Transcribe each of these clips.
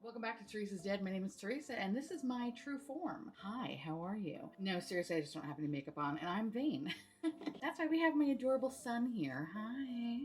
Welcome back to Teresa's Dead. My name is Theresa, and this is my true form. Hi, how are you? No, seriously, I just don't have any makeup on, and I'm vain. That's why we have my adorable son here. Hi.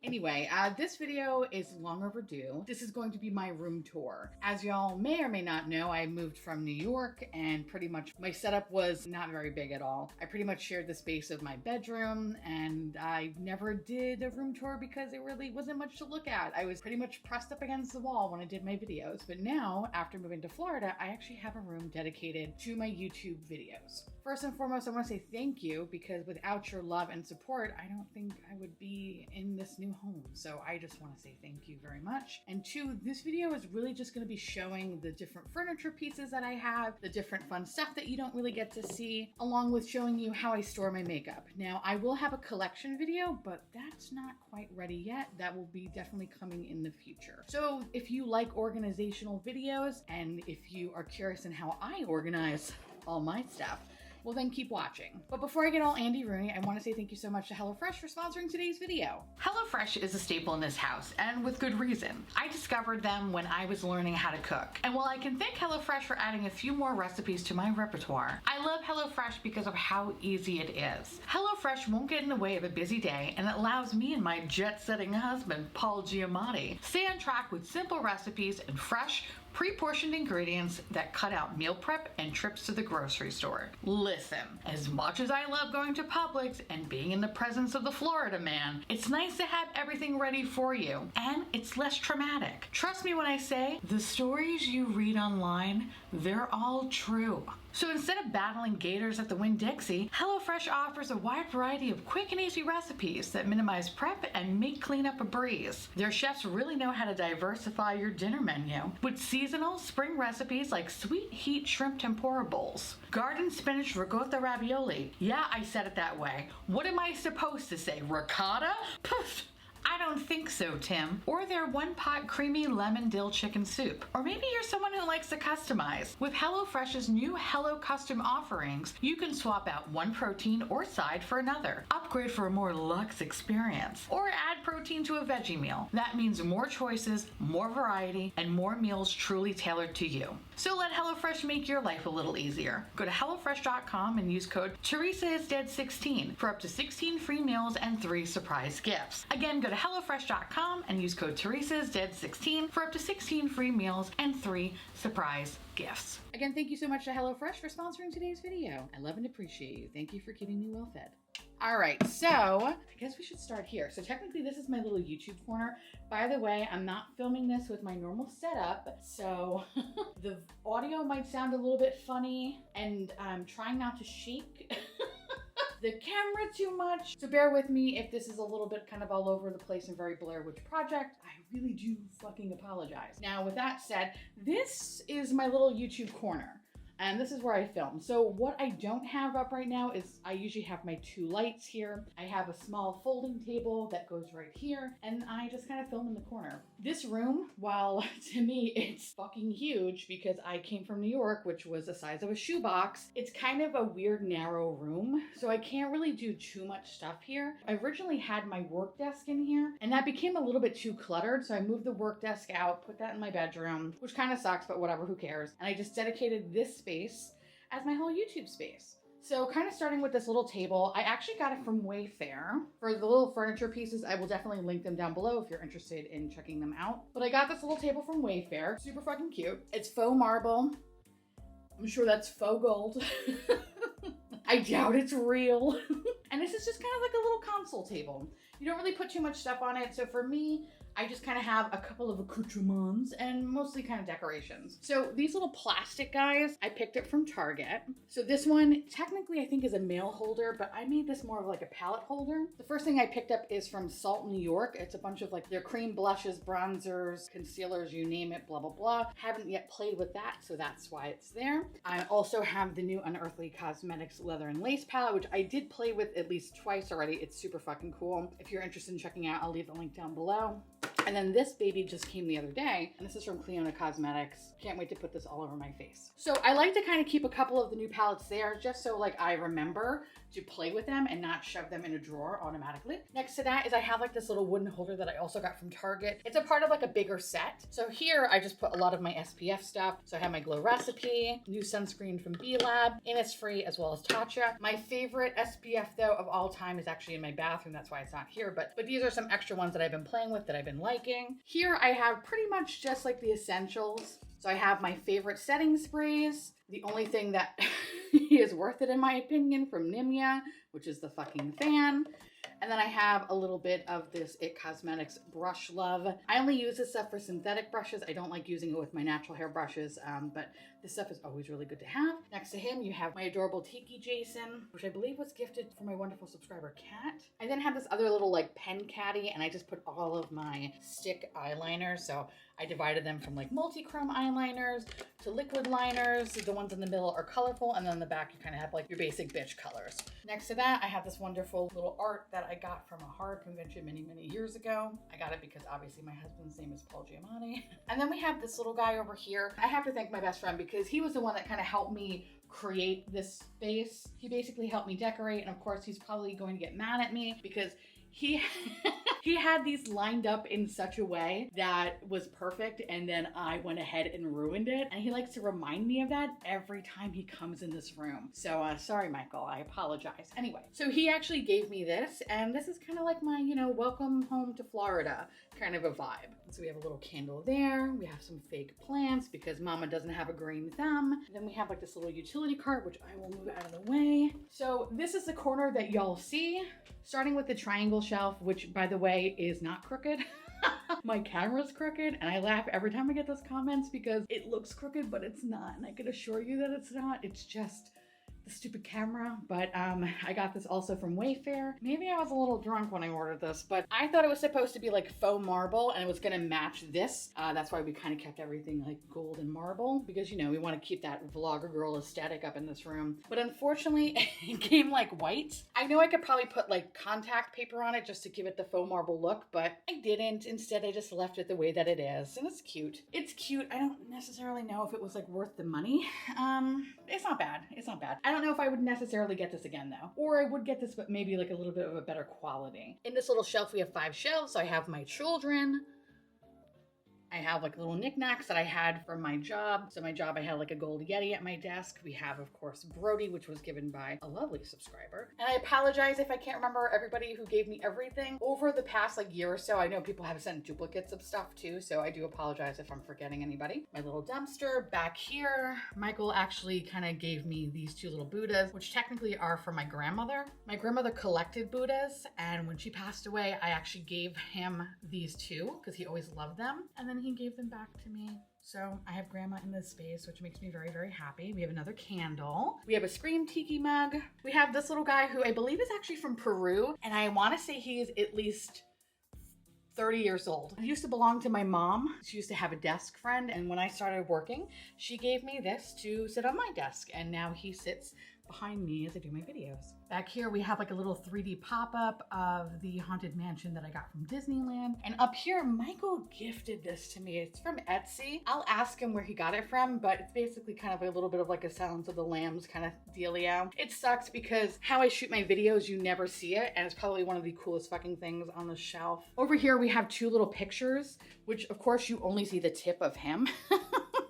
Anyway, this video is long overdue. This is going to be my room tour. As y'all may or may not know, I moved from New York and pretty much my setup was not very big at all. I pretty much shared the space of my bedroom and I never did a room tour because there really wasn't much to look at. I was pretty much pressed up against the wall when I did my videos. But now, after moving to Florida, I actually have a room dedicated to my YouTube videos. First and foremost, I want to say thank you because without your love and support, I don't think I would be in this new home. So I just want to say thank you very much. And two, this video is really just going to be showing the different furniture pieces that I have, the different fun stuff that you don't really get to see, along with showing you how I store my makeup. Now, I will have a collection video, but that's not quite ready yet. That will be definitely coming in the future. So if you like organizational videos and if you are curious in how I organize all my stuff, well then keep watching. But before I get all Andy Rooney, I want to say thank you so much to HelloFresh for sponsoring today's video. HelloFresh is a staple in this house, and with good reason. I discovered them when I was learning how to cook. And while I can thank HelloFresh for adding a few more recipes to my repertoire, I love HelloFresh because of how easy it is. HelloFresh won't get in the way of a busy day, and it allows me and my jet-setting husband, Paul Giamatti, stay on track with simple recipes and fresh, pre-portioned ingredients that cut out meal prep and trips to the grocery store. Listen, as much as I love going to Publix and being in the presence of the Florida man, it's nice to have everything ready for you, and it's less traumatic. Trust me when I say, the stories you read online, they're all true. So instead of battling gators at the Winn-Dixie, HelloFresh offers a wide variety of quick and easy recipes that minimize prep and make cleanup a breeze. Their chefs really know how to diversify your dinner menu with seasonal spring recipes like sweet heat shrimp tempura bowls, garden spinach ricotta ravioli. Yeah, I said it that way. What am I supposed to say, ricotta? Poof! I don't think so, Tim. Or their one-pot creamy lemon dill chicken soup. Or maybe you're someone who likes to customize. With HelloFresh's new Hello Custom offerings, you can swap out one protein or side for another. Upgrade for a more luxe experience. Or add protein to a veggie meal. That means more choices, more variety, and more meals truly tailored to you. So let HelloFresh make your life a little easier. Go to HelloFresh.com and use code TeresaIsDead16 for up to 16 free meals and 3 surprise gifts. Again, go to HelloFresh.com and use code TeresaIsDead16 for up to 16 free meals and 3 surprise gifts. Again, thank you so much to HelloFresh for sponsoring today's video. I love and appreciate you. Thank you for keeping me well fed. All right, so I guess we should start here. So technically this is my little YouTube corner. By the way, I'm not filming this with my normal setup, so the audio might sound a little bit funny, and I'm trying not to shake the camera too much. So bear with me if this is a little bit kind of all over the place and very Blair Witch Project. I really do fucking apologize. Now, with that said, this is my little YouTube corner. And this is where I film. So what I don't have up right now is I usually have my 2 lights here. I have a small folding table that goes right here, and I just kind of film in the corner. This room, while to me it's fucking huge because I came from New York, which was the size of a shoebox, it's kind of a weird narrow room, so I can't really do too much stuff here. I originally had my work desk in here, and that became a little bit too cluttered, so I moved the work desk out, put that in my bedroom, which kind of sucks, but whatever, who cares? And I just dedicated this space as my whole YouTube space. So kind of starting with this little table, I actually got it from Wayfair. For the little furniture pieces, I will definitely link them down below if you're interested in checking them out. But I got this little table from Wayfair, super fucking cute. It's faux marble. I'm sure that's faux gold. I doubt it's real. And this is just kind of like a little console table. You don't really put too much stuff on it. So for me, I just kind of have a couple of accoutrements and mostly kind of decorations. So these little plastic guys, I picked it from Target. So this one technically I think is a mail holder, but I made this more of like a palette holder. The first thing I picked up is from Salt New York. It's a bunch of like their cream blushes, bronzers, concealers, you name it, blah, blah, blah. Haven't yet played with that, so that's why it's there. I also have the new Unearthly Cosmetics Leather and Lace palette, which I did play with at least twice already. It's super fucking cool. If you're interested in checking out, I'll leave the link down below. And then this baby just came the other day, and this is from Cleona Cosmetics. Can't wait to put this all over my face. So I like to kind of keep a couple of the new palettes there just so like I remember to play with them and not shove them in a drawer automatically. Next to that is I have like this little wooden holder that I also got from Target. It's a part of like a bigger set. So here I just put a lot of my SPF stuff. So I have my Glow Recipe, new sunscreen from B Lab, Innisfree, as well as Tatcha. My favorite SPF though of all time is actually in my bathroom. That's why it's not here, but these are some extra ones that I've been playing with that I've been liking. Here I have pretty much just like the essentials. So I have my favorite setting sprays. The only thing that is worth it in my opinion from Nimya, which is the fucking fan. And then I have a little bit of this IT Cosmetics Brush Love. I only use this stuff for synthetic brushes. I don't like using it with my natural hair brushes, but this stuff is always really good to have. Next to him, you have my adorable Tiki Jason, which I believe was gifted from my wonderful subscriber, Kat. I then have this other little like pen caddy, and I just put all of my stick eyeliners. So I divided them from like multi-chrome eyeliners to liquid liners. The ones in the middle are colorful, and then in the back you kind of have like your basic bitch colors. Next to that, I have this wonderful little art that I got from a horror convention many, many years ago. I got it because obviously my husband's name is Paul Giamatti. And then we have this little guy over here. I have to thank my best friend because he was the one that kind of helped me create this space. He basically helped me decorate, and of course he's probably going to get mad at me because he he had these lined up in such a way that was perfect, and then I went ahead and ruined it. And he likes to remind me of that every time he comes in this room. So sorry, Michael, I apologize. Anyway, so he actually gave me this, and this is kind of like my, you know, welcome home to Florida kind of a vibe. So we have a little candle there. We have some fake plants because mama doesn't have a green thumb. And then we have like this little utility cart, which I will move out of the way. So this is the corner that y'all see, starting with the triangle shelf, which by the way is not crooked. My camera's crooked, and I laugh every time I get those comments because it looks crooked, but it's not. And I can assure you that it's not. It's just the stupid camera. But I got this also from Wayfair. Maybe I was a little drunk when I ordered this, but I thought it was supposed to be like faux marble and it was gonna match this. That's why we kind of kept everything like gold and marble, because you know, we want to keep that vlogger girl aesthetic up in this room. But unfortunately, it came like white. I know I could probably put like contact paper on it just to give it the faux marble look, but I didn't. Instead, I just left it the way that it is, and it's cute. It's cute. I don't necessarily know if it was like worth the money. It's not bad. It's not bad. I don't know if I would necessarily get this again though, or I would get this, but maybe like a little bit of a better quality. In this little shelf, we have 5 shelves. So I have my children. I have like little knickknacks that I had from my job. So my job, I had like a gold Yeti at my desk. We have, of course, Brody, which was given by a lovely subscriber. And I apologize if I can't remember everybody who gave me everything over the past like year or so. I know people have sent duplicates of stuff too, so I do apologize if I'm forgetting anybody. My little dumpster back here. Michael actually kind of gave me these 2 little Buddhas, which technically are from my grandmother. My grandmother collected Buddhas, and when she passed away, I actually gave him these 2 because he always loved them. And then he gave them back to me. So I have grandma in this space, which makes me very, very happy. We have another candle. We have a Scream Tiki mug. We have this little guy who I believe is actually from Peru. And I want to say he is at least 30 years old. He used to belong to my mom. She used to have a desk friend. And when I started working, she gave me this to sit on my desk. And now he sits behind me as I do my videos. Back here, we have like a little 3D pop-up of the Haunted Mansion that I got from Disneyland. And up here, Michael gifted this to me. It's from Etsy. I'll ask him where he got it from, but it's basically kind of a little bit of like a Silence of the Lambs kind of dealio. It sucks because how I shoot my videos, you never see it, and it's probably one of the coolest fucking things on the shelf. Over here, we have 2 little pictures, which of course you only see the tip of him.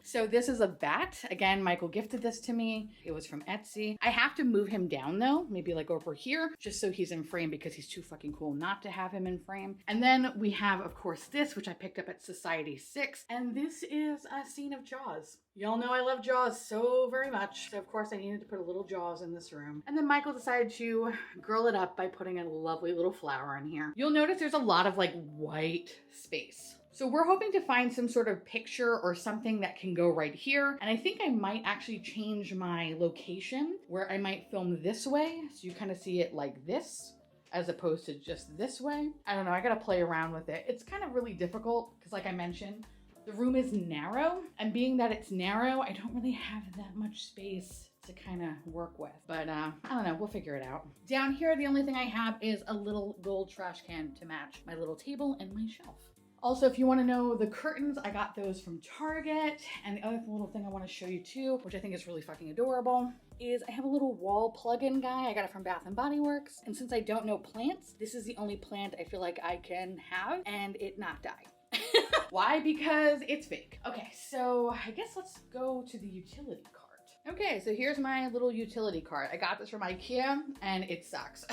So this is a bat. Again, Michael gifted this to me. It was from Etsy. I have to move him down though, maybe like over here, just so he's in frame because he's too fucking cool not to have him in frame. And then we have, of course, this, which I picked up at Society 6. And this is a scene of Jaws. Y'all know I love Jaws so very much. So of course I needed to put a little Jaws in this room. And then Michael decided to girl it up by putting a lovely little flower in here. You'll notice there's a lot of like white space. So we're hoping to find some sort of picture or something that can go right here. And I think I might actually change my location where I might film this way. So you kind of see it like this as opposed to just this way. I don't know, I gotta play around with it. It's kind of really difficult because like I mentioned, the room is narrow. And being that it's narrow, I don't really have that much space to kind of work with. But I don't know, we'll figure it out. Down here, the only thing I have is a little gold trash can to match my little table and my shelf. Also, if you want to know the curtains, I got those from Target. And the other little thing I want to show you too, which I think is really fucking adorable, is I have a little wall plug-in guy. I got it from Bath & Body Works. And since I don't know plants, this is the only plant I feel like I can have and it not die. Why? Because it's fake. Okay, so I guess let's go to the utility cart. Okay, so here's my little utility cart. I got this from IKEA and it sucks.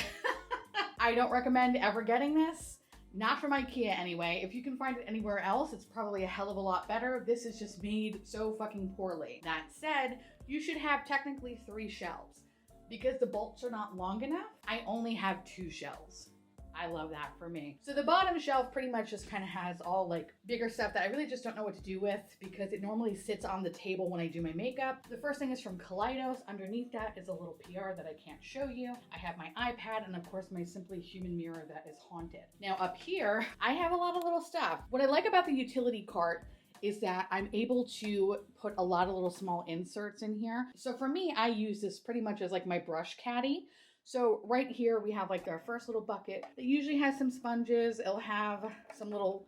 I don't recommend ever getting this. Not from IKEA anyway. If you can find it anywhere else, it's probably a hell of a lot better. This is just made so fucking poorly. That said, you should have technically 3 shelves. Because the bolts are not long enough, I only have 2 shelves. I love that for me. So the bottom shelf pretty much just kind of has all like bigger stuff that I really just don't know what to do with because it normally sits on the table when I do my makeup. The first thing is from Kaleidos. Underneath that is a little PR that I can't show you. I have my iPad and of course my Simply Human mirror that is haunted. Now up here, I have a lot of little stuff. What I like about the utility cart is that I'm able to put a lot of little small inserts in here. So for me, I use this pretty much as like my brush caddy. So right here we have like our first little bucket that usually has some sponges. It'll have some little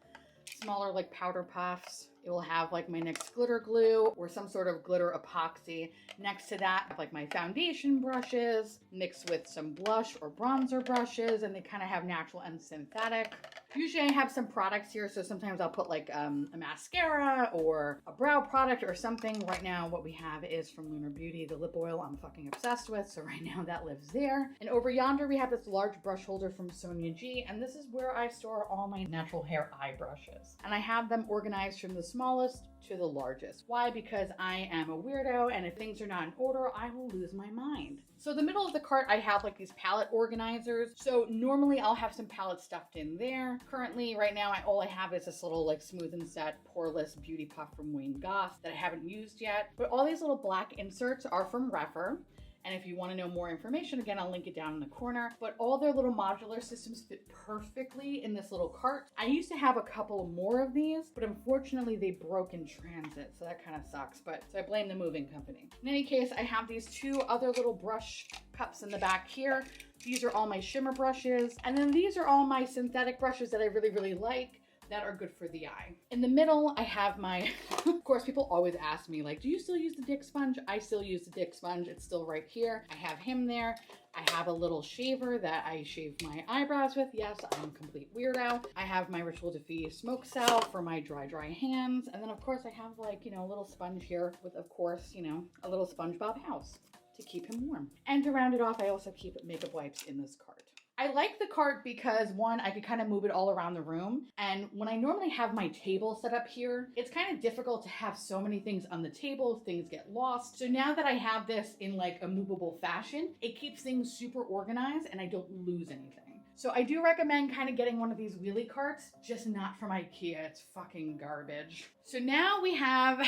smaller like powder puffs. It will have like my NYX glitter glue or some sort of glitter epoxy. Next to that, I have like my foundation brushes mixed with some blush or bronzer brushes, and they kind of have natural and synthetic. Usually I have some products here, so sometimes I'll put like a mascara or a brow product or something. Right now what we have is from Lunar Beauty, the lip oil I'm fucking obsessed with, so right now that lives there. And over yonder we have this large brush holder from Sonia G, and this is where I store all my natural hair eye brushes. And I have them organized from the smallest to the largest. Why? Because I am a weirdo, and if things are not in order, I will lose my mind. So the middle of the cart, I have like these palette organizers. So normally I'll have some palettes stuffed in there. Currently, right now, all I have is this little like Smooth and Set Poreless Beauty Puff from Wayne Goss that I haven't used yet. But all these little black inserts are from Refer. And if you want to know more information, again, I'll link it down in the corner. But all their little modular systems fit perfectly in this little cart. I used to have a couple more of these, but unfortunately they broke in transit. So that kind of sucks, so I blame the moving company. In any case, I have these 2 other little brush cups in the back here. These are all my shimmer brushes. And then these are all my synthetic brushes that I really, really like, that are good for the eye. In the middle, I have my, of course, people always ask me like, do you still use the Dick sponge? I still use the Dick sponge. It's still right here. I have him there. I have a little shaver that I shave my eyebrows with. Yes, I'm a complete weirdo. I have my Ritual de Fille smoke salve for my dry hands. And then of course I have like, a little sponge here with, of course, a little SpongeBob house to keep him warm. And to round it off, I also keep makeup wipes in this cart. I like the cart because one, I could kind of move it all around the room. And when I normally have my table set up here, it's kind of difficult to have so many things on the table, things get lost. So now that I have this in like a movable fashion, it keeps things super organized and I don't lose anything. So I do recommend kind of getting one of these wheelie carts, just not from IKEA. It's fucking garbage. So now we have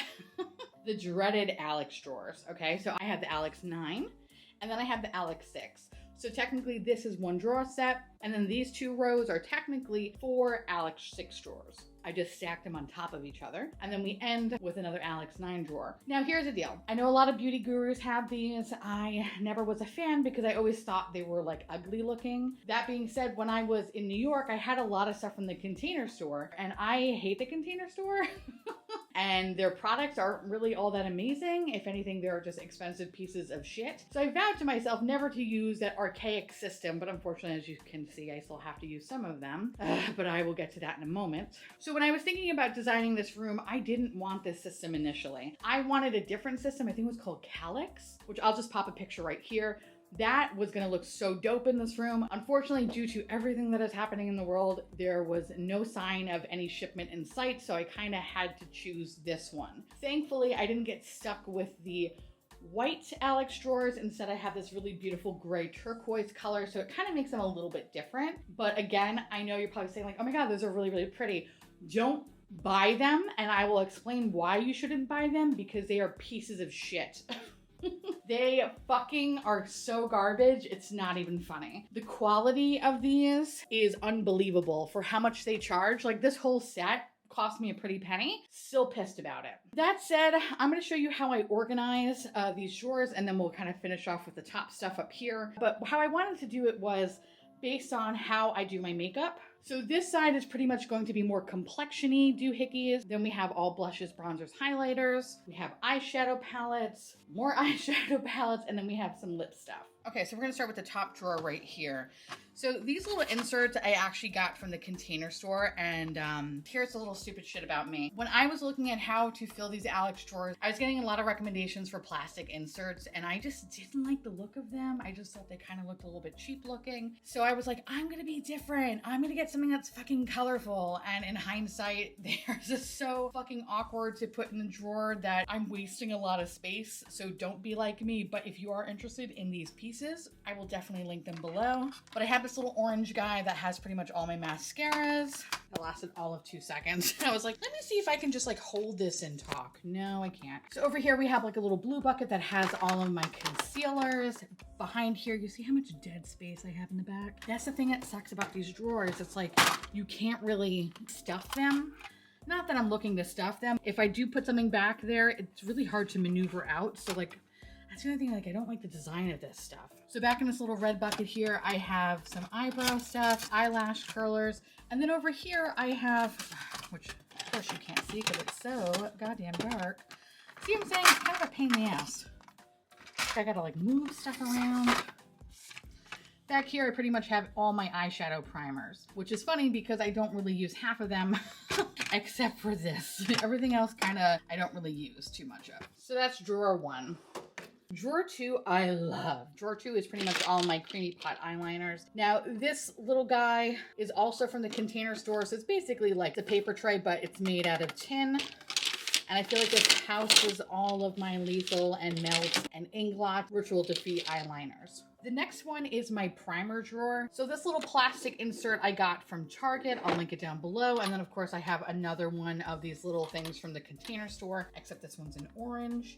the dreaded Alex drawers. Okay, so I have the Alex 9 and then I have the Alex 6. So technically this is 1 drawer set, and then these 2 rows are technically 4 Alex 6 drawers. I just stacked them on top of each other, and then we end with another Alex 9 drawer. Now here's the deal. I know a lot of beauty gurus have these. I never was a fan because I always thought they were like ugly looking. That being said, when I was in New York, I had a lot of stuff from the Container Store, and I hate the Container Store. And their products aren't really all that amazing. If anything, they're just expensive pieces of shit. So I vowed to myself never to use that archaic system, but unfortunately, as you can see, I still have to use some of them, but I will get to that in a moment. So when I was thinking about designing this room, I didn't want this system initially. I wanted a different system. I think it was called Calyx, which I'll just pop a picture right here. That was gonna look so dope in this room. Unfortunately, due to everything that is happening in the world, there was no sign of any shipment in sight, so I kind of had to choose this one. Thankfully, I didn't get stuck with the white Alex drawers. Instead, I have this really beautiful gray turquoise color, so it kind of makes them a little bit different. But again, I know you're probably saying like, oh my God, those are really, really pretty. Don't buy them, and I will explain why you shouldn't buy them, because they are pieces of shit. They fucking are so garbage, it's not even funny. The quality of these is unbelievable for how much they charge. Like this whole set cost me a pretty penny. Still pissed about it. That said, I'm going to show you how I organize these drawers, and then we'll kind of finish off with the top stuff up here. But how I wanted to do it was based on how I do my makeup. So this side is pretty much going to be more complexion-y doohickeys. Then we have all blushes, bronzers, highlighters. We have eyeshadow palettes, more eyeshadow palettes, and then we have some lip stuff. Okay, so we're gonna start with the top drawer right here. So these little inserts I actually got from the Container Store, and here's a little stupid shit about me. When I was looking at how to fill these Alex drawers, I was getting a lot of recommendations for plastic inserts, and I just didn't like the look of them. I just thought they kind of looked a little bit cheap looking. So I was like, I'm gonna be different. I'm gonna get something that's fucking colorful. And in hindsight, they're just so fucking awkward to put in the drawer that I'm wasting a lot of space. So don't be like me. But if you are interested in these pieces, I will definitely link them below. But I have this little orange guy that has pretty much all my mascaras. It lasted all of 2 seconds. I was like, let me see if I can just like hold this and talk. No, I can't. So over here we have like a little blue bucket that has all of my concealers. Behind here, you see how much dead space I have in the back? That's the thing that sucks about these drawers. It's like you can't really stuff them. Not that I'm looking to stuff them. If I do put something back there, it's really hard to maneuver out. So like, that's the only thing, like I don't like the design of this stuff. So back in this little red bucket here, I have some eyebrow stuff, eyelash curlers. And then over here I have, which of course you can't see because it's so goddamn dark. See what I'm saying? It's kind of a pain in the ass. I gotta like move stuff around. Back here, I pretty much have all my eyeshadow primers, which is funny because I don't really use half of them except for this. Everything else kind of, I don't really use too much of. So that's drawer 1. Drawer 2, I love. Drawer 2 is pretty much all my creamy pot eyeliners. Now, this little guy is also from the Container Store, so it's basically like the paper tray, but it's made out of tin. And I feel like this houses all of my Lethal and Melt and Inglot Ritual Defeat eyeliners. The next one is my primer drawer. So this little plastic insert I got from Target. I'll link it down below. And then of course I have another one of these little things from the Container Store, except this one's in orange.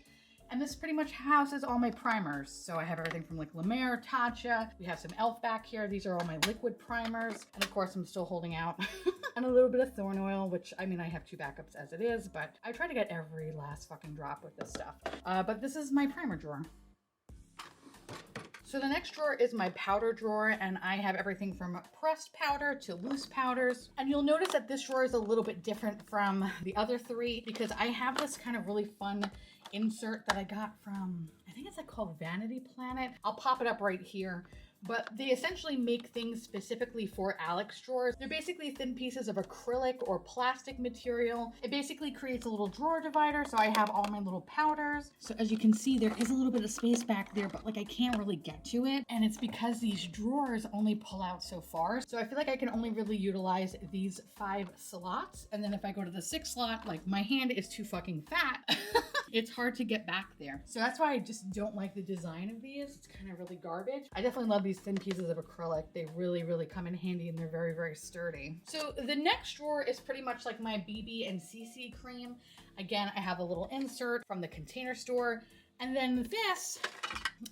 And this pretty much houses all my primers. So I have everything from like La Mer, Tatcha. We have some e.l.f. back here. These are all my liquid primers. And of course I'm still holding out. And a little bit of Thorn Oil, which I mean, I have 2 backups as it is, but I try to get every last fucking drop with this stuff. But this is my primer drawer. So the next drawer is my powder drawer, and I have everything from pressed powder to loose powders. And you'll notice that this drawer is a little bit different from the other 3 because I have this kind of really fun insert that I got from, I think it's like called Vanity Planet. I'll pop it up right here. But they essentially make things specifically for Alex drawers. They're basically thin pieces of acrylic or plastic material. It basically creates a little drawer divider, so I have all my little powders. So as you can see, there is a little bit of space back there, but like I can't really get to it. And it's because these drawers only pull out so far. So I feel like I can only really utilize these 5 slots. And then if I go to the 6th slot, like my hand is too fucking fat. It's hard to get back there. So that's why I just don't like the design of these. It's kind of really garbage. I definitely love these thin pieces of acrylic. They really, really come in handy and they're very, very sturdy. So the next drawer is pretty much like my BB and CC cream. Again, I have a little insert from the Container Store. And then this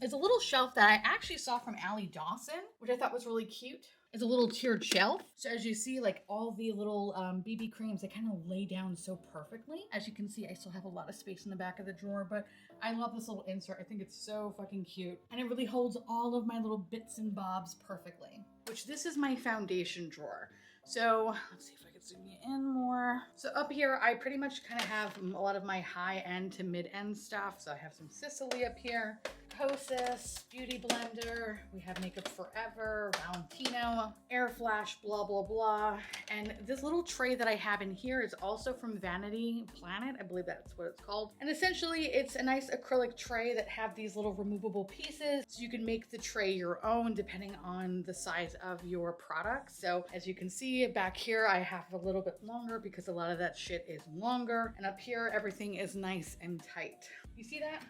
is a little shelf that I actually saw from Allie Dawson, which I thought was really cute. It's a little tiered shelf. So as you see, like all the little BB creams, they kind of lay down so perfectly. As you can see, I still have a lot of space in the back of the drawer, but I love this little insert. I think it's so fucking cute. And it really holds all of my little bits and bobs perfectly. Which this is my foundation drawer. So let's see if I can zoom you in more. So up here, I pretty much kind of have a lot of my high end to mid end stuff. So I have some Sicily up here. Kosas, Beauty Blender, we have Makeup Forever, Valentino, Air Flash, blah, blah, blah. And this little tray that I have in here is also from Vanity Planet. I believe that's what it's called. And essentially it's a nice acrylic tray that have these little removable pieces. So you can make the tray your own depending on the size of your product. So as you can see back here, I have a little bit longer because a lot of that shit is longer. And up here, everything is nice and tight. You see that?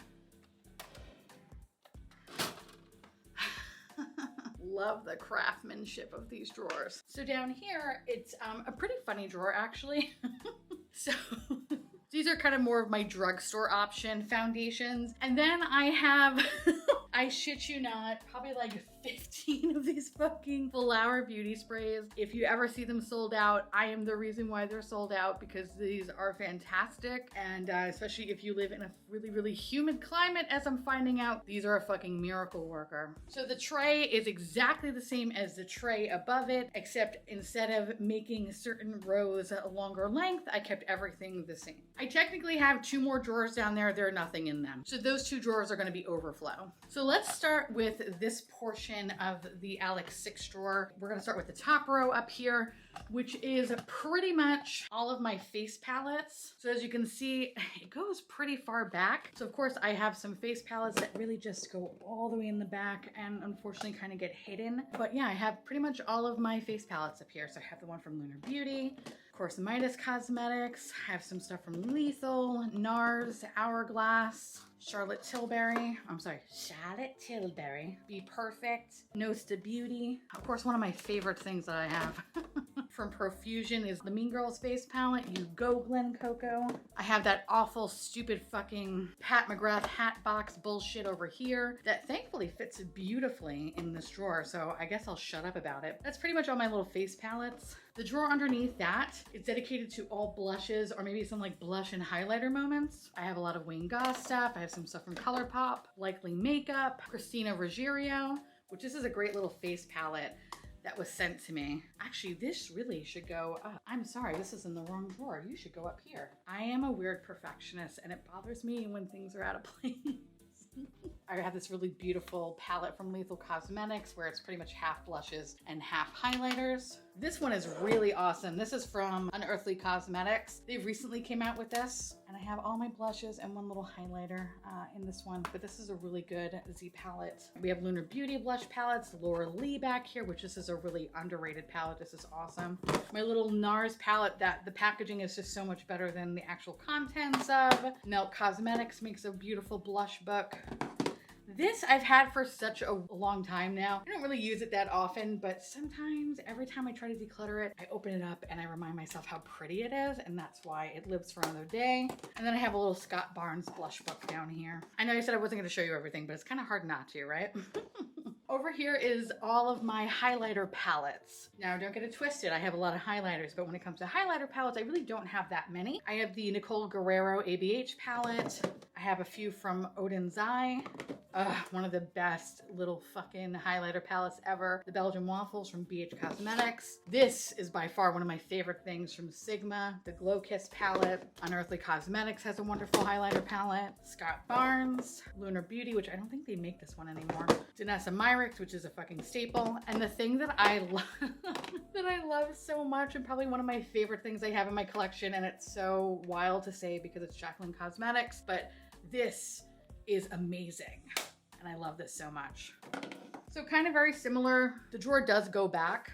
Love the craftsmanship of these drawers. So down here, it's a pretty funny drawer actually. So these are kind of more of my drugstore option foundations. And then I have, I shit you not, probably like 15 of these fucking Flower Beauty sprays. If you ever see them sold out, I am the reason why they're sold out, because these are fantastic. And especially if you live in a really, really humid climate, as I'm finding out, these are a fucking miracle worker. So the tray is exactly the same as the tray above it, except instead of making certain rows a longer length, I kept everything the same. I technically have 2 more drawers down there. There's nothing in them. So those 2 drawers are going to be overflow. So let's start with this portion of the Alex 6 drawer. We're going to start with the top row up here, which is pretty much all of my face palettes. So as you can see, it goes pretty far back. So of course I have some face palettes that really just go all the way in the back and unfortunately kind of get hidden. But yeah, I have pretty much all of my face palettes up here. So I have the one from Lunar Beauty, of course, Midas Cosmetics. I have some stuff from Lethal, NARS, Hourglass, Charlotte Tilbury. Be Perfect, Nosta Beauty. Of course, one of my favorite things that I have from Profusion is the Mean Girls face palette. You go, Glen Coco. I have that awful, stupid fucking Pat McGrath hat box bullshit over here that thankfully fits beautifully in this drawer, so I guess I'll shut up about it. That's pretty much all my little face palettes. The drawer underneath that is dedicated to all blushes, or maybe some like blush and highlighter moments. I have a lot of Wayne Goss stuff. I have some stuff from ColourPop, Likely Makeup, Christina Ruggiero, which this is a great little face palette that was sent to me. Actually, this really should go up. I'm sorry, this is in the wrong drawer. You should go up here. I am a weird perfectionist and it bothers me when things are out of place. I have this really beautiful palette from Lethal Cosmetics where it's pretty much half blushes and half highlighters. This one is really awesome. This is from Unearthly Cosmetics. They recently came out with this, and I have all my blushes and one little highlighter in this one, but this is a really good Z palette. We have Lunar Beauty blush palettes, Laura Lee back here, which this is a really underrated palette. This is awesome. My little NARS palette that the packaging is just so much better than the actual contents of. Melt Cosmetics makes a beautiful blush book. This I've had for such a long time now. I don't really use it that often, but sometimes every time I try to declutter it, I open it up and I remind myself how pretty it is, and that's why it lives for another day. And then I have a little Scott Barnes blush book down here. I know I said I wasn't going to show you everything, but it's kind of hard not to, right? Over here is all of my highlighter palettes. Now, don't get it twisted. I have a lot of highlighters, but when it comes to highlighter palettes, I really don't have that many. I have the Nicole Guerrero ABH palette. I have a few from Odin's Eye. One of the best little fucking highlighter palettes ever. The Belgian Waffles from BH Cosmetics. This is by far one of my favorite things from Sigma. The Glow Kiss palette. Unearthly Cosmetics has a wonderful highlighter palette. Scott Barnes. Lunar Beauty, which I don't think they make this one anymore. Denona Myrick's, which is a fucking staple. And the thing that I love, that I love so much, and probably one of my favorite things I have in my collection, and it's so wild to say because it's Jacqueline Cosmetics, but this is amazing. And I love this so much. So kind of very similar. The drawer does go back,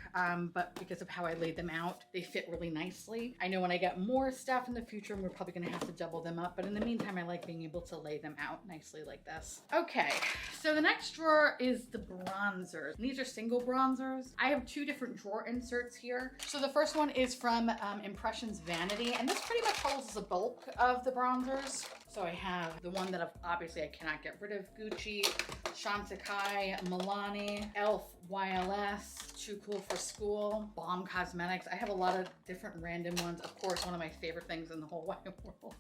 but because of how I laid them out, they fit really nicely. I know when I get more stuff in the future, we're probably gonna have to double them up, but in the meantime, I like being able to lay them out nicely like this. Okay, so the next drawer is the bronzers. And these are single bronzers. I have 2 different drawer inserts here. So the first one is from Impressions Vanity, and this pretty much holds the bulk of the bronzers. So I have the one that obviously I cannot get rid of, Gucci, Chantecaille, Milani, Elf, YLS, Too Cool for School, Balm Cosmetics. I have a lot of different random ones. Of course, one of my favorite things in the whole wide world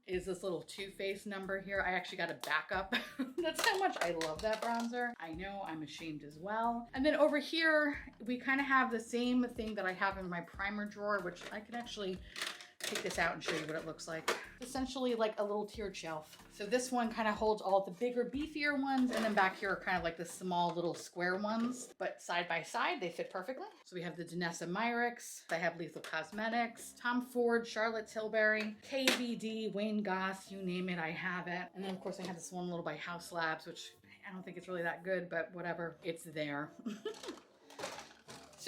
is this little Too Faced number here. I actually got a backup. That's how much I love that bronzer. I know, I'm ashamed as well. And then over here, we kind of have the same thing that I have in my primer drawer, which I can actually take this out and show you what it looks like. Essentially like a little tiered shelf. So this one kind of holds all the bigger, beefier ones, and then back here are kind of like the small little square ones, but side by side, they fit perfectly. So we have the Denona Myrick's, I have Lethal Cosmetics, Tom Ford, Charlotte Tilbury, KVD, Wayne Goss, you name it, I have it. And then of course I have this one little by House Labs, which I don't think it's really that good, but whatever, it's there.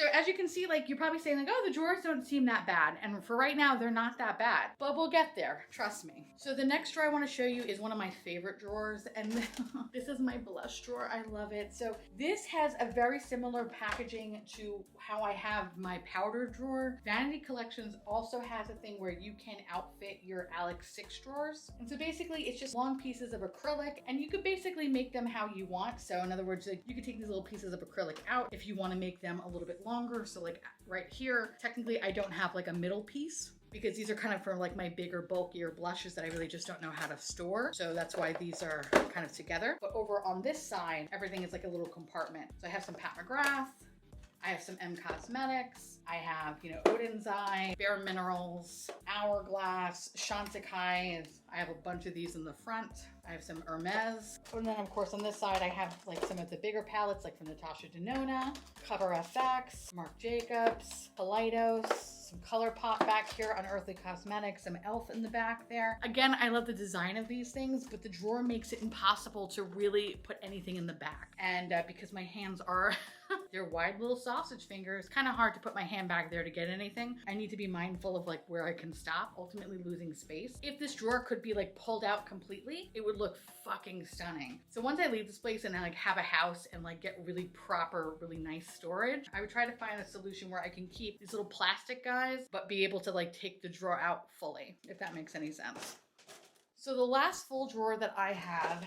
So as you can see, like you're probably saying like, oh, the drawers don't seem that bad. And for right now, they're not that bad, but we'll get there. Trust me. So the next drawer I want to show you is one of my favorite drawers. And this is my blush drawer. I love it. So this has a very similar packaging to how I have my powder drawer. Vanity Collections also has a thing where you can outfit your Alex 6 drawers. And so basically it's just long pieces of acrylic and you could basically make them how you want. So in other words, like you could take these little pieces of acrylic out if you want to make them a little bit longer. So like right here, technically I don't have like a middle piece because these are kind of for like my bigger, bulkier blushes that I really just don't know how to store. So that's why these are kind of together. But over on this side, everything is like a little compartment. So I have some Pat McGrath, I have some M Cosmetics, I have, you know, Odin's Eye, Bare Minerals, Hourglass, Chantecaille. I have a bunch of these in the front. I have some Hermes. And then of course on this side, I have like some of the bigger palettes like from Natasha Denona, Cover FX, Marc Jacobs, Kaleidos, some ColourPop back here, Unearthly Cosmetics, some e.l.f. in the back there. Again, I love the design of these things, but the drawer makes it impossible to really put anything in the back. And because my hands are, they're wide little sausage fingers, kind of hard to put my hand back there to get anything. I need to be mindful of like where I can stop, ultimately losing space. If this drawer could be like pulled out completely, it would look fucking stunning. So once I leave this place and I like have a house and like get really proper, really nice storage, I would try to find a solution where I can keep these little plastic guys, but be able to like take the drawer out fully, if that makes any sense. So the last full drawer that I have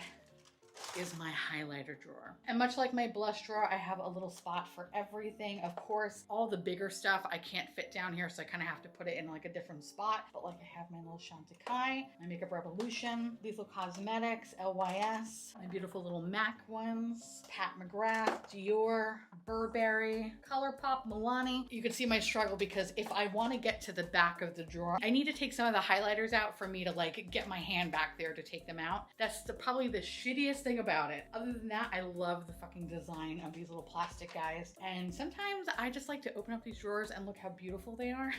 is my highlighter drawer. And much like my blush drawer, I have a little spot for everything. Of course, all the bigger stuff I can't fit down here, so I kind of have to put it in like a different spot. But like I have my little Chantecaille, my Makeup Revolution, Lethal Cosmetics, LYS, my beautiful little MAC ones, Pat McGrath, Dior, Burberry, ColourPop, Milani. You can see my struggle because if I want to get to the back of the drawer, I need to take some of the highlighters out for me to like get my hand back there to take them out. That's probably the shittiest thing about it. Other than that, I love the fucking design of these little plastic guys. And sometimes I just like to open up these drawers and look how beautiful they are.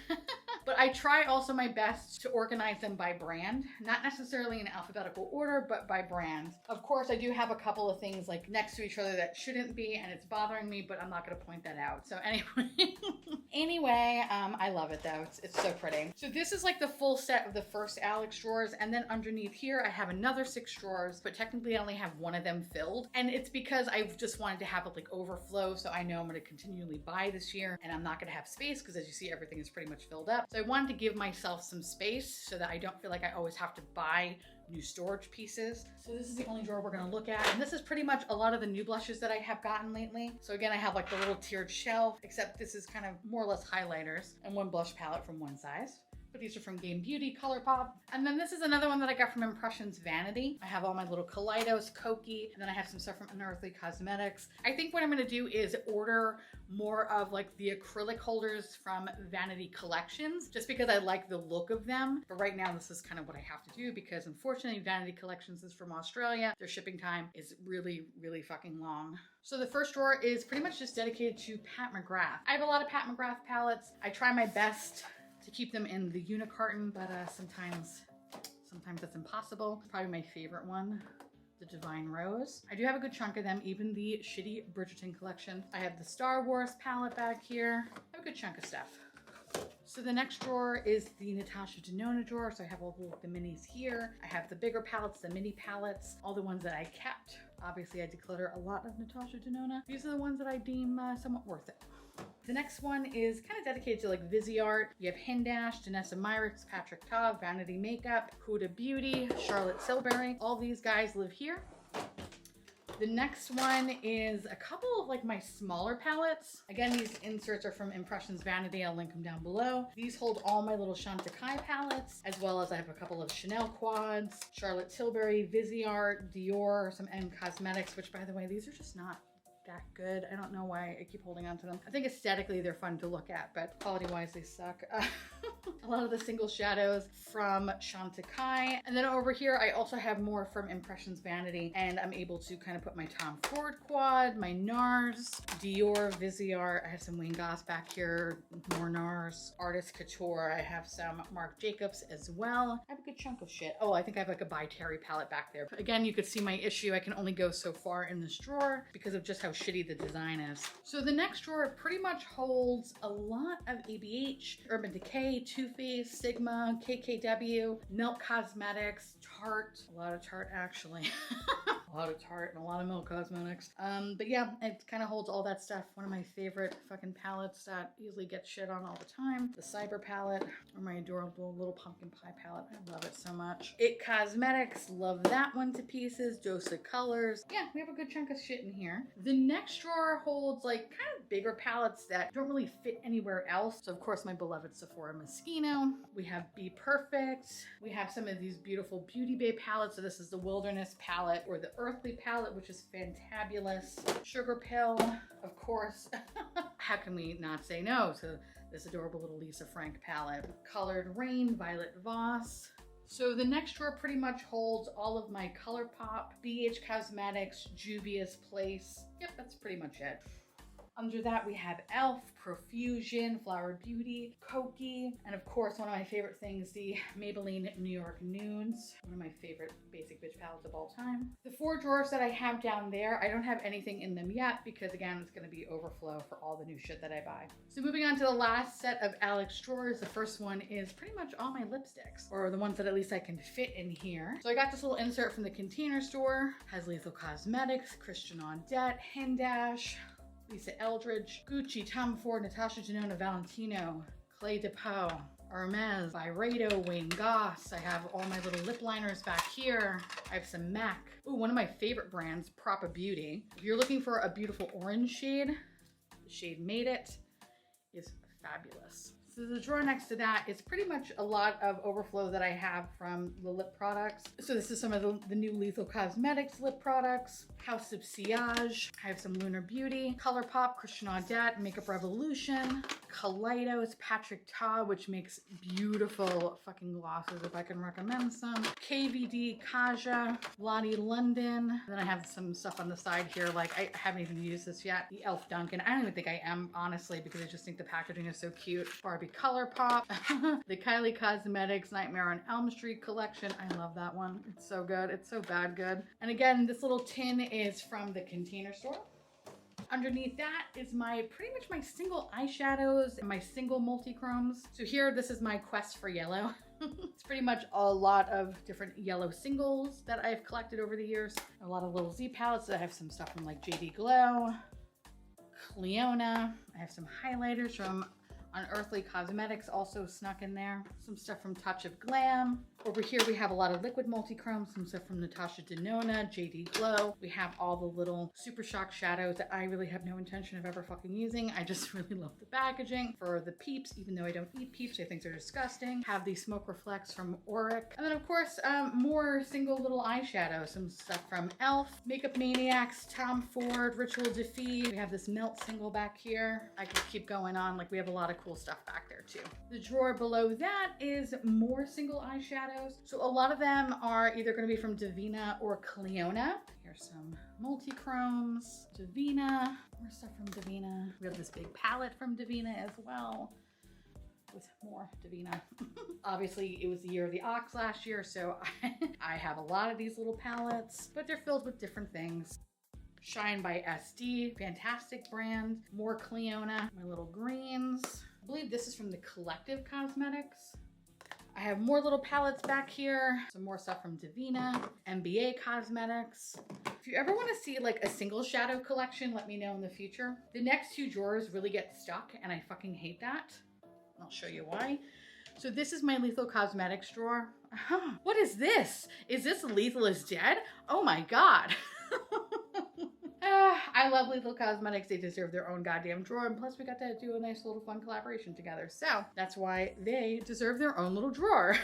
But I try also my best to organize them by brand, not necessarily in alphabetical order, but by brand. Of course, I do have a couple of things like next to each other that shouldn't be, and it's bothering me, but I'm not gonna point that out. So anyway, I love it though. It's so pretty. So this is like the full set of the first Alex drawers. And then underneath here, I have another 6 drawers, but technically I only have one of them filled. And it's because I've just wanted to have it like overflow. So I know I'm gonna continually buy this year and I'm not gonna have space because as you see, everything is pretty much filled up. So I wanted to give myself some space so that I don't feel like I always have to buy new storage pieces. So this is the only drawer we're gonna look at. And this is pretty much a lot of the new blushes that I have gotten lately. So again, I have like the little tiered shelf, except this is kind of more or less highlighters and one blush palette from one size. But these are from Game Beauty, ColourPop. And then this is another one that I got from Impressions Vanity. I have all my little Kaleidos, Koki, and then I have some stuff from Unearthly Cosmetics. I think what I'm gonna do is order more of like the acrylic holders from Vanity Collections, just because I like the look of them. But right now, this is kind of what I have to do because unfortunately, Vanity Collections is from Australia. Their shipping time is really, really fucking long. So the first drawer is pretty much just dedicated to Pat McGrath. I have a lot of Pat McGrath palettes. I try my best to keep them in the unicarton, but sometimes that's impossible. Probably my favorite one, the Divine Rose. I do have a good chunk of them, even the shitty Bridgerton collection. I have the Star Wars palette back here. I have a good chunk of stuff. So the next drawer is the Natasha Denona drawer. So I have all the minis here. I have the bigger palettes, the mini palettes, all the ones that I kept. Obviously I declutter a lot of Natasha Denona. These are the ones that I deem somewhat worth it. The next one is kind of dedicated to like Viseart. You have Hindash, Danessa Myricks, Patrick Ta, Vanity Makeup, Huda Beauty, Charlotte Tilbury. All these guys live here. The next one is a couple of like my smaller palettes. Again, these inserts are from Impressions Vanity. I'll link them down below. These hold all my little Chantecaille palettes, as well as I have a couple of Chanel quads, Charlotte Tilbury, Viseart, Dior, some M Cosmetics, which by the way, these are just not that good. I don't know why I keep holding on to them. I think aesthetically they're fun to look at, but quality-wise they suck. A lot of the single shadows from Chantecaille. And then over here, I also have more from Impressions Vanity, and I'm able to kind of put my Tom Ford quad, my NARS, Dior, Viseart. I have some Wayne Goss back here, more NARS, Artist Couture. I have some Marc Jacobs as well. I have a a good chunk of shit. Oh, I think I have like a By Terry palette back there. Again, you could see my issue. I can only go so far in this drawer because of just how shitty the design is. So the next drawer pretty much holds a lot of ABH, Urban Decay, Too Faced, Sigma, KKW, Milk Cosmetics, Tarte, a lot of Tarte actually. A lot of Tarte and a lot of Milk Cosmetics. But yeah, it kind of holds all that stuff. One of my favorite fucking palettes that easily gets shit on all the time. The Cyber palette, or my adorable little pumpkin pie palette. I love it so much. It Cosmetics, love that one to pieces. Dose of Colors. Yeah, we have a good chunk of shit in here. The next drawer holds like kind of bigger palettes that don't really fit anywhere else. So of course my beloved Sephora Moschino. We have Be Perfect. We have some of these beautiful Beauty Bay palettes. So this is the Wilderness palette or the Earthly palette, which is fantabulous. Sugar Pill, of course. How can we not say no to this adorable little Lisa Frank palette? Colored Rain, Violet Voss. So the next drawer pretty much holds all of my ColourPop, BH Cosmetics, Juvia's Place. Yep, that's pretty much it. Under that, we have e.l.f., Profusion, Flower Beauty, Koki, and of course, one of my favorite things, the Maybelline New York Nudes, one of my favorite basic bitch palettes of all time. The 4 drawers that I have down there, I don't have anything in them yet because again, it's gonna be overflow for all the new shit that I buy. So moving on to the last set of Alex drawers, the first one is pretty much all my lipsticks, or the ones that at least I can fit in here. So I got this little insert from the Container Store, has Lethal Cosmetics, Christian On Debt, Hindash, Lisa Eldridge, Gucci, Tom Ford, Natasha, Denona, Valentino, Clay Depot, Hermes, Byredo, Wayne Goss. I have all my little lip liners back here. I have some MAC. Ooh, one of my favorite brands, Propa Beauty. If you're looking for a beautiful orange shade, the shade Made It is fabulous. So the drawer next to that is pretty much a lot of overflow that I have from the lip products. So this is some of the new Lethal Cosmetics lip products. House of Sillage. I have some Lunar Beauty, ColourPop, Christian Audet, Makeup Revolution, Kaleidos, Patrick Ta, which makes beautiful fucking glosses if I can recommend some. KVD, Kaja, Lottie London. Then I have some stuff on the side here, like I haven't even used this yet. The e.l.f. Dunkin'. I don't even think I am, honestly, because I just think the packaging is so cute. Barbie ColourPop. The Kylie Cosmetics Nightmare on Elm Street collection. I love that one. It's so good. It's so bad good. And again, this little tin is from the Container Store. Underneath that is pretty much my single eyeshadows and my single multi-chromes. So here, this is my quest for yellow. It's pretty much a lot of different yellow singles that I've collected over the years. A lot of little Z palettes. I have some stuff from like JD Glow, Cleona. I have some highlighters from Unearthly Cosmetics also snuck in there. Some stuff from Touch of Glam. Over here we have a lot of liquid multi-chrome, some stuff from Natasha Denona, JD Glow. We have all the little Super Shock shadows that I really have no intention of ever fucking using. I just really love the packaging. For the Peeps, even though I don't eat Peeps, I think they're disgusting. Have the Smoke Reflects from Auric. And then of course, more single little eyeshadows. Some stuff from e.l.f., Makeup Maniacs, Tom Ford, Ritual Defeat. We have this Melt single back here. I could keep going on. Like we have a lot of cool stuff back there too. The drawer below that is more single eyeshadows. So a lot of them are either going to be from Divina or Cleona. Here's some multi-chromes, Divina, more stuff from Divina. We have this big palette from Divina as well with more Divina. Obviously it was the year of the ox last year, so I have a lot of these little palettes, but they're filled with different things. Shine by SD, fantastic brand. More Cleona, my little greens. I believe this is from the Collective Cosmetics. I have more little palettes back here. Some more stuff from Divina, MBA Cosmetics. If you ever want to see like a single shadow collection, let me know in the future. The next 2 drawers really get stuck and I fucking hate that. I'll show you why. So this is my Lethal Cosmetics drawer. What is this? Is this Lethal is Dead? Oh my God. I love Lethal Cosmetics. They deserve their own goddamn drawer. And plus we got to do a nice little fun collaboration together. So that's why they deserve their own little drawer.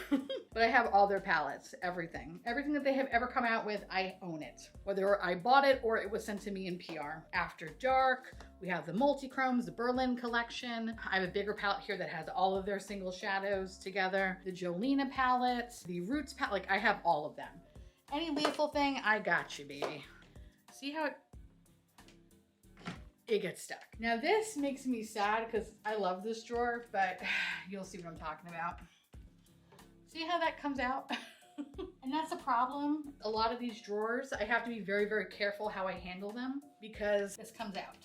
But I have all their palettes, everything. Everything that they have ever come out with, I own it. Whether I bought it or it was sent to me in PR. After Dark, we have the multi-chromes, the Berlin collection. I have a bigger palette here that has all of their single shadows together. The Jolena palette, the Roots palette, like I have all of them. Any Lethal thing, I got you, baby. See how it gets stuck. Now this makes me sad because I love this drawer, but you'll see what I'm talking about. See how that comes out? And that's the problem. A lot of these drawers, I have to be very, very careful how I handle them because this comes out.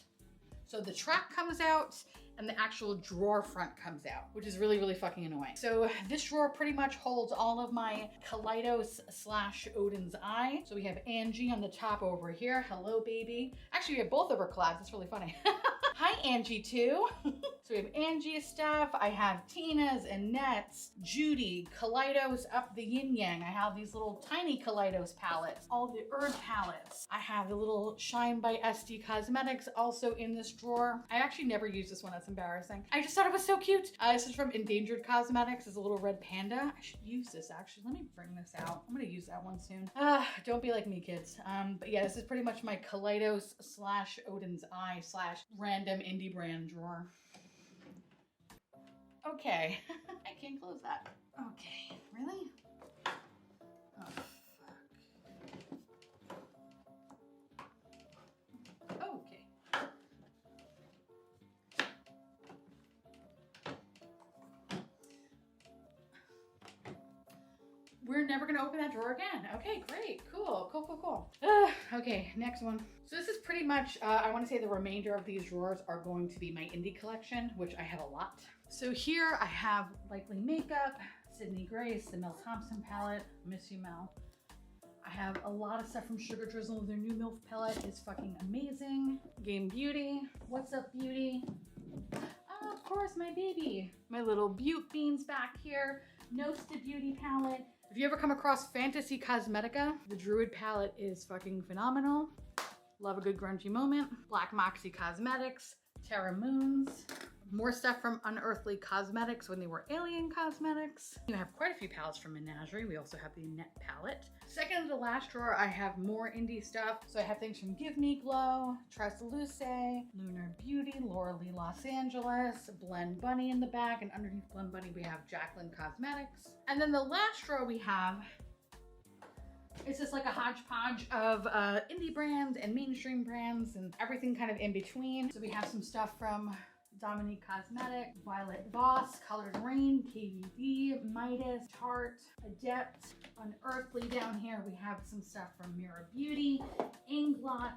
So the track comes out and the actual drawer front comes out, which is really, really fucking annoying. So this drawer pretty much holds all of my Kaleidos / Odin's Eye. So we have Angie on the top over here. Hello, baby. Actually, we have both of her collabs. It's really funny. Hi, Angie, too. So we have Angie's stuff. I have Tina's, Annette's, Judy, Kaleidos up the yin yang. I have these little tiny Kaleidos palettes, all the herb palettes. I have the little Shine by SD Cosmetics also in this drawer. I actually never use this one. That's embarrassing. I just thought it was so cute. This is from Endangered Cosmetics. It's a little red panda. I should use this actually. Let me bring this out. I'm gonna use that one soon. Don't be like me, kids. But yeah, this is pretty much my Kaleidos / Odin's Eye / random indie brand drawer. Okay, I can't close that. Okay, really? Oh, fuck. Okay. We're never gonna open that drawer again. Okay, great, cool. Okay, next one. So this is pretty much, I wanna say the remainder of these drawers are going to be my indie collection, which I have a lot. So here I have Likely Makeup, Sydney Grace, the Mel Thompson palette, Miss You Mel. I have a lot of stuff from Sugar Drizzle. Their new MILF palette is fucking amazing. Game Beauty, What's Up Beauty? Oh, of course, my baby. My little Butte Beans back here, Nosta Beauty palette. If you ever come across Fantasy Cosmetica, the Druid palette is fucking phenomenal. Love a good grungy moment. Black Moxie Cosmetics, Terra Moons. More stuff from Unearthly Cosmetics when they were Alien Cosmetics. You have quite a few palettes from Menagerie. We also have the Annette palette. Second to the last drawer, I have more indie stuff. So I have things from Give Me Glow, Tresoluce, Lunar Beauty, Laura Lee Los Angeles, Blend Bunny in the back, and underneath Blend Bunny we have Jacqueline Cosmetics. And then the last drawer we have, it's just like a hodgepodge of indie brands and mainstream brands and everything kind of in between. So we have some stuff from Dominique Cosmetic, Violet Voss, Colored Rain, KVD, Midas, Tarte, Adept, Unearthly. Down here we have some stuff from Mirror Beauty, Inglot,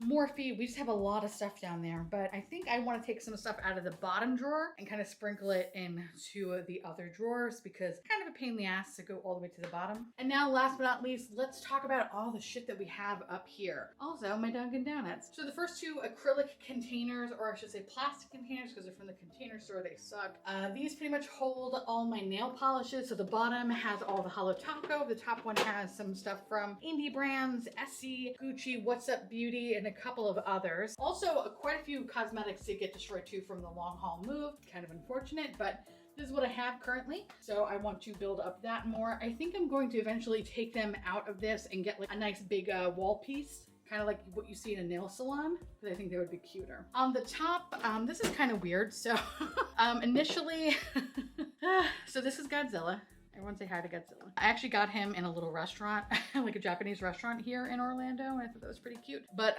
Morphe. We just have a lot of stuff down there, but I think I want to take some stuff out of the bottom drawer and kind of sprinkle it into the other drawers because it's kind of a pain in the ass to go all the way to the bottom. And now last but not least, let's talk about all the shit that we have up here. Also, my Dunkin' Donuts. So the first two acrylic containers, or I should say plastic containers because they're from the Container Store, they suck. These pretty much hold all my nail polishes. So the bottom has all the Holo Taco. The top one has some stuff from indie brands, Essie, Gucci, What's Up Beauty, and a couple of others. Also, quite a few cosmetics did get destroyed too from the long haul move. Kind of unfortunate, but this is what I have currently. So I want to build up that more. I think I'm going to eventually take them out of this and get like a nice big wall piece, kind of like what you see in a nail salon, because I think they would be cuter. On the top, this is kind of weird. So initially, so this is Godzilla. Everyone say hi to Godzilla. I actually got him in a little restaurant, like a Japanese restaurant here in Orlando, and I thought that was pretty cute. But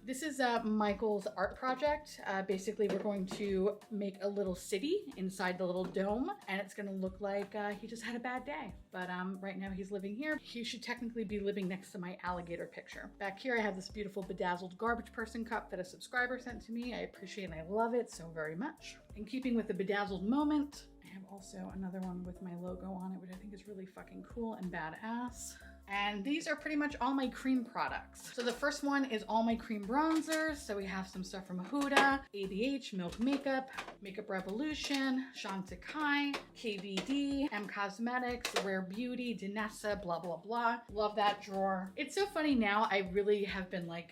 this is Michael's art project. Basically, we're going to make a little city inside the little dome, and it's gonna look like he just had a bad day. But right now he's living here. He should technically be living next to my alligator picture. Back here, I have this beautiful bedazzled garbage person cup that a subscriber sent to me. I appreciate and I love it so very much. In keeping with the bedazzled moment, I have also another one with my logo on it, which I think is really fucking cool and badass. And these are pretty much all my cream products. So the first one is all my cream bronzers. So we have some stuff from Huda, ABH, Milk Makeup, Makeup Revolution, Chantecaille, KVD, M Cosmetics, Rare Beauty, Danessa, blah, blah, blah. Love that drawer. It's so funny now, I really have been like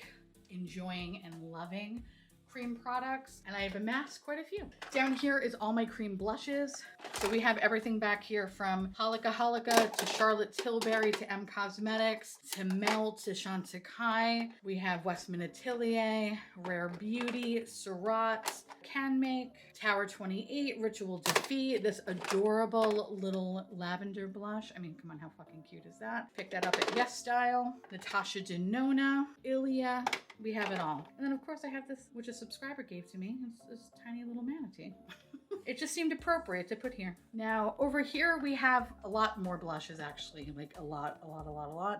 enjoying and loving cream products, and I have amassed quite a few. Down here is all my cream blushes. So we have everything back here from Holika to Charlotte Tilbury to M Cosmetics to Mel to Chantecaille. We have Westman Atelier, Rare Beauty, Surratt, Can Make, Tower 28, Ritual Defeat, this adorable little lavender blush. I mean, come on, how fucking cute is that? Picked that up at Yes Style. Natasha Denona, Ilia, we have it all. And then of course I have this, which a subscriber gave to me. It's this tiny little manatee. It just seemed appropriate to put here. Now over here we have a lot more blushes, actually, like a lot,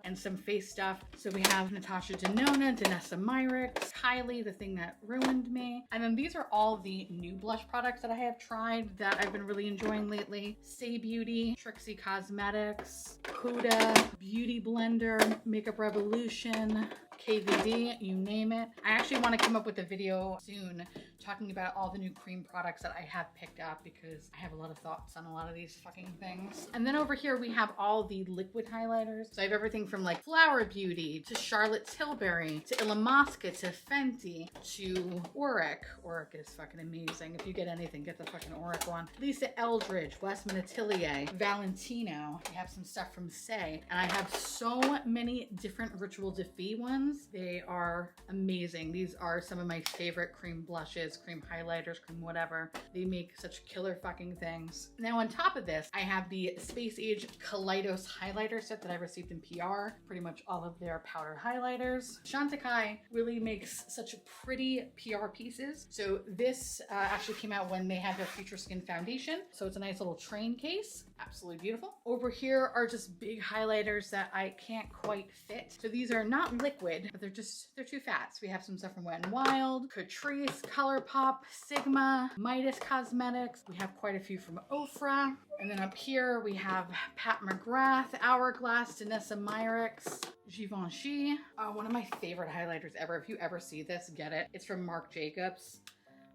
and some face stuff. So we have Natasha, Denona, Kylie, the thing that ruined me. And then these are all the new blush products that I have tried that I've been really enjoying lately. Say Beauty, Trixie Cosmetics, Huda, Beauty Blender, Makeup Revolution, KVD, you name it. I actually want to come up with a video soon talking about all the new cream products that I have picked up because I have a lot of thoughts on a lot of these fucking things. And then over here we have all the liquid highlighters. So I have everything from like Flower Beauty to Charlotte Tilbury to Illamasqua to Fenty to Auric. Auric is fucking amazing. If you get anything, get the fucking Auric one. Lisa Eldridge, Westman Atelier, Valentino. We have some stuff from Say. And I have so many different Ritual Defee ones. They are amazing. These are some of my favorite cream blushes, cream highlighters, cream whatever. They make such killer fucking things. Now on top of this, I have the Space Age Kaleidos highlighter set that I received in PR. Pretty much all of their powder highlighters. Chantecaille really makes such pretty PR pieces. So this actually came out when they had their Future Skin Foundation. So it's a nice little train case. Absolutely beautiful. Over here are just big highlighters that I can't quite fit. So these are not liquid, but they're too fat. So we have some stuff from Wet n Wild, Catrice, ColourPop, Sigma, Midas Cosmetics. We have quite a few from Ofra. And then up here we have Pat McGrath, Hourglass, Danessa Myricks, Givenchy. One of my favorite highlighters ever. If you ever see this, get it. It's from Marc Jacobs,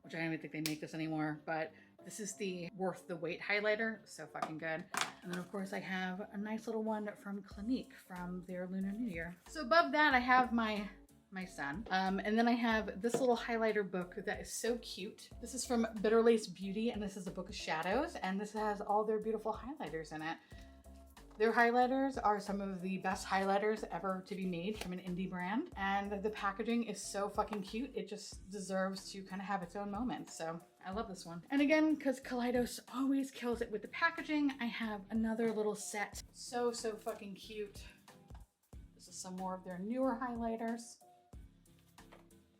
which I don't even think they make this anymore, but this is the Worth the Wait highlighter. So fucking good. And then of course I have a nice little one from Clinique from their Lunar New Year. So above that I have my son. And then I have this little highlighter book that is so cute. This is from Bitter Lace Beauty, and this is a book of shadows, and this has all their beautiful highlighters in it. Their highlighters are some of the best highlighters ever to be made from an indie brand, and the packaging is so fucking cute. It just deserves to kind of have its own moment. So I love this one. And again, because Kaleidos always kills it with the packaging, I have another little set. So fucking cute. This is some more of their newer highlighters.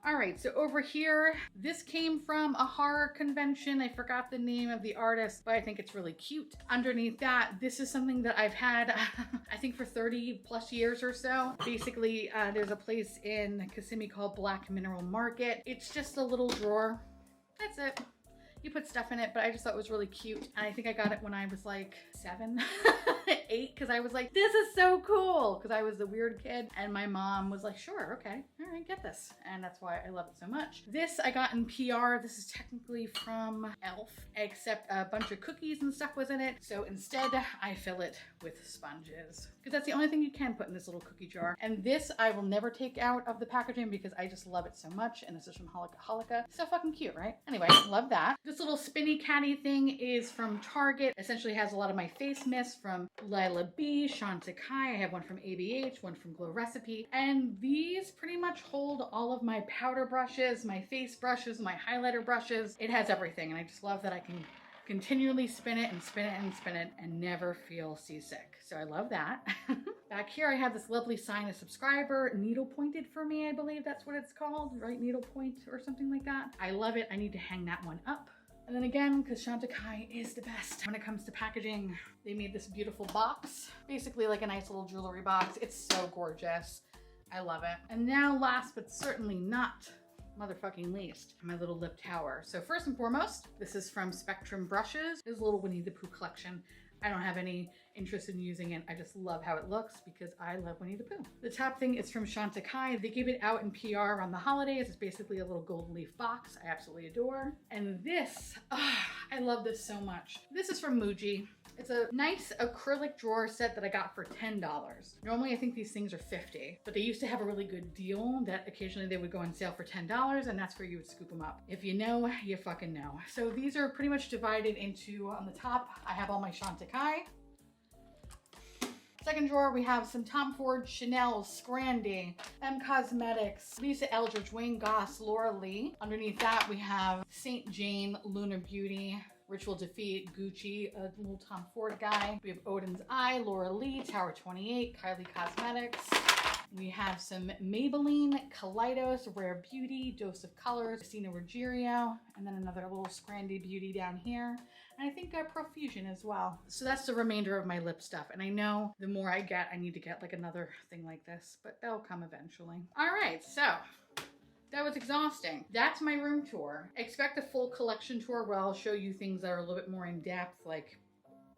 All right, so over here, this came from a horror convention. I forgot the name of the artist, but I think it's really cute. Underneath that, this is something that I've had, I think for 30 plus years or so. Basically, there's a place in Kissimmee called Black Mineral Market. It's just a little drawer. That's it. You put stuff in it, but I just thought it was really cute. And I think I got it when I was like 7, 8, because I was like, this is so cool. Because I was the weird kid and my mom was like, sure, okay, all right, get this. And that's why I love it so much. This I got in PR. This is technically from e.l.f., except a bunch of cookies and stuff was in it. So instead I fill it with sponges because that's the only thing you can put in this little cookie jar. And this I will never take out of the packaging because I just love it so much. And this is from Holika. So fucking cute, right? Anyway, love that. This little spinny catty thing is from Target. Essentially has a lot of my face mists from Lila B, Chantecaille. I have one from ABH, one from Glow Recipe. And these pretty much hold all of my powder brushes, my face brushes, my highlighter brushes. It has everything. And I just love that I can continually spin it and spin it and spin it and never feel seasick. So I love that. Back here I have this lovely Sign a Subscriber, needle pointed for me, I believe that's what it's called, right? Needle point or something like that. I love it. I need to hang that one up. And then again, because Chantecaille is the best when it comes to packaging, they made this beautiful box, basically like a nice little jewelry box. It's so gorgeous. I love it. And now last but certainly not motherfucking least, my little lip tower. So first and foremost, this is from Spectrum Brushes. This is a little Winnie the Pooh collection. I don't have any interest in using it. I just love how it looks because I love Winnie the Pooh. The top thing is from Chantecaille. They gave it out in PR around the holidays. It's basically a little gold leaf box I absolutely adore. And this, I love this so much. This is from Muji. It's a nice acrylic drawer set that I got for $10. Normally I think these things are $50, but they used to have a really good deal that occasionally they would go on sale for $10, and that's where you would scoop them up. If you know, you fucking know. So these are pretty much divided into, on the top, I have all my Chantecaille. Second drawer, we have some Tom Ford, Chanel, Scrandy, M Cosmetics, Lisa Eldridge, Wayne Goss, Laura Lee. Underneath that, we have St. Jane, Lunar Beauty, Ritual Defeat, Gucci, a little Tom Ford guy. We have Odin's Eye, Laura Lee, Tower 28, Kylie Cosmetics. We have some Maybelline Kaleidos Rare Beauty, Dose of Colors, Christina Ruggiero, and then another little Scrandy Beauty down here. And I think Profusion as well. So that's the remainder of my lip stuff. And I know the more I get, I need to get like another thing like this, but that'll come eventually. All right, so that was exhausting. That's my room tour. Expect a full collection tour where I'll show you things that are a little bit more in depth, like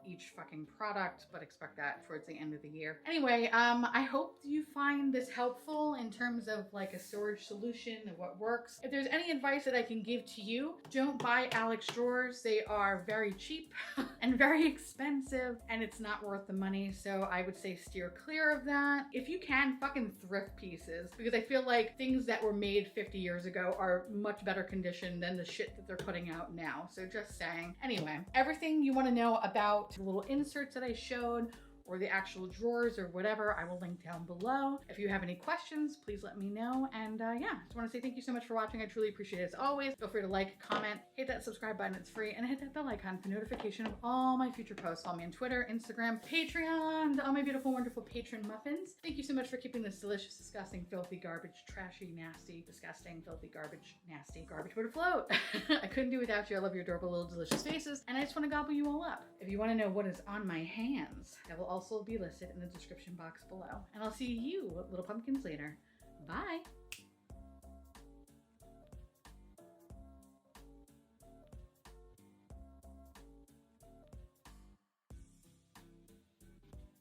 each fucking product, but expect that towards the end of the year. Anyway, I hope you find this helpful in terms of like a storage solution of what works. If there's any advice that I can give to you, don't buy Alex drawers. They are very cheap and very expensive, and it's not worth the money. So I would say steer clear of that. If you can, fucking thrift pieces, because I feel like things that were made 50 years ago are much better condition than the shit that they're putting out now. So just saying. Anyway, everything you want to know about the little inserts that I showed or the actual drawers or whatever, I will link down below. If you have any questions, please let me know. And yeah, just want to say thank you so much for watching. I truly appreciate it as always. Feel free to like, comment, hit that subscribe button, it's free, and hit that bell icon for notification of all my future posts. Follow me on Twitter, Instagram, Patreon, all my beautiful, wonderful patron muffins. Thank you so much for keeping this delicious, disgusting, filthy, garbage, trashy, nasty, disgusting, filthy, garbage, nasty, garbage would float. I couldn't do without you. I love your adorable little delicious faces, and I just want to gobble you all up. If you want to know what is on my hands, that will also be listed in the description box below. And I'll see you, little pumpkins, later. Bye.